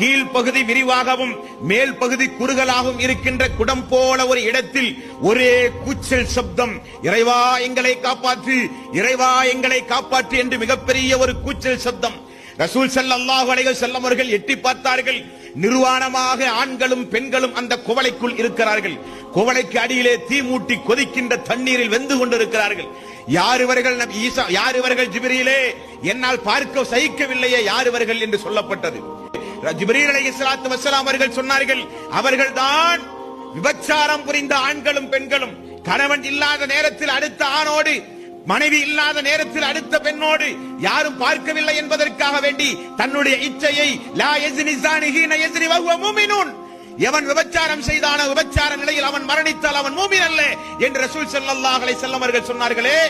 கீழ்ப்பகுதி விரிவாகவும் மேல் பகுதி குறுகலாகவும் இருக்கின்ற குடம் போல ஒரு இடத்தில் ஒரே கூச்சல் சப்தம், இறைவா எங்களை காப்பாற்று, இறைவா எங்களை காப்பாற்று என்று மிகப்பெரிய ஒரு கூச்சல் சப்தம். ரசூல் ஸல்லல்லாஹு அலைஹி வஸல்லம் அவர்கள் எட்டி பார்த்தார்கள். நிர்வாணமாக ஆண்களும் பெண்களும் அந்த குவளைக்குள் இருக்கிறார்கள். குவளைக்கு அடியிலே தீ மூட்டி கொதிக்கின்ற தண்ணீரில் வெந்து கொண்டிருக்கிறார்கள். யார் இவர்கள்? நபி ஈசா. யார் இவர்கள்? ஜிப்ரீலே, என்னால் பார்க்க சகிக்கவில்லையே, யார் இவர்கள் என்று சொல்லப்பட்டது. ஜிப்ரீல் அலைஹிஸ்ஸலாத்து வஸ்ஸலாம் அவர்கள் சொன்னார்கள், அவர்கள்தான் விபச்சாரம் புரிந்த ஆண்களும் பெண்களும். கணவன் இல்லாத நேரத்தில் அடுத்த ஆணோடு, மனைவி இல்லாத நேரத்தில் அடுத்த பெண்ணோடு யாரும் பார்க்கவில்லை என்பதற்காக வேண்டி தன்னுடைய இச்சையை லா யஸ்னி ஸானிஹி யஸ்னி வஹுவ முஃமினூன், எவன் விபச்சாரம் செய்தானோ விபச்சார நிலையில் அவன் மரணித்தால் அவன் மூமின் அல்ல என்று ரசூல் ஸல்லல்லாஹு அலைஹி வஸல்லம் அவர்கள் சொன்னார்களே.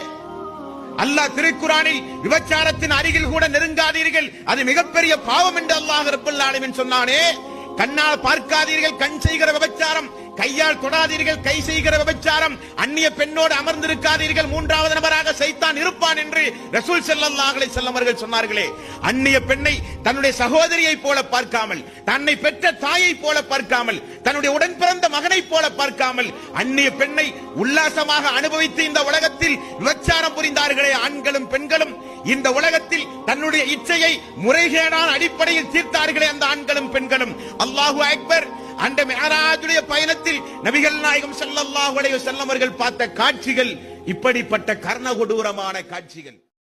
அல்லாஹ் திருக்குர்ஆனில் விபச்சாரத்தின் அருகில் கூட நெருங்காதீர்கள், அது மிகப்பெரிய பாவம் என்று அல்லாஹ் ரப்பல் ஆலமீன் சொன்னானே. கண்ணால் பார்க்காதீர்கள், கண் செய்கிற விபச்சாரம். கையால் தொடாதீர்கள், கை செய்கிற விபச்சாரம். அந்நிய பெண்ணோடு அமர்ந்திருக்காதீர்கள், மூன்றாவது நபராக சைத்தான் இருப்பான் என்று ரசூல் ஸல்லல்லாஹு அலைஹி வஸல்லம் அவர்கள் சொன்னார்களே. அந்நிய பெண்ணை தன்னுடைய சகோதரியை போல பார்க்காமல், தன்னை பெற்ற தாயை போல பார்க்காமல், தன்னுடைய உடன் பிறந்த மகனை போல பார்க்காமல், அந்நிய பெண்ணை உல்லாசமாக அனுபவித்து இந்த உலகத்தில் விபச்சாரம் புரிந்தார்களே ஆண்களும் பெண்களும். இந்த உலகத்தில் தன்னுடைய இச்சையை முறைகேடான அடிப்படையில் தீர்த்தார்களே அந்த ஆண்களும் பெண்களும். அல்லாஹு அக்பர். அந்த மிஅராஜுடைய பயணத்தில் நபிகள் நாயகம் ஸல்லல்லாஹு அலைஹி வஸல்லம் அவர்கள் பார்த்த காட்சிகள் இப்படிப்பட்ட கர்ண கொடூரமான காட்சிகள்.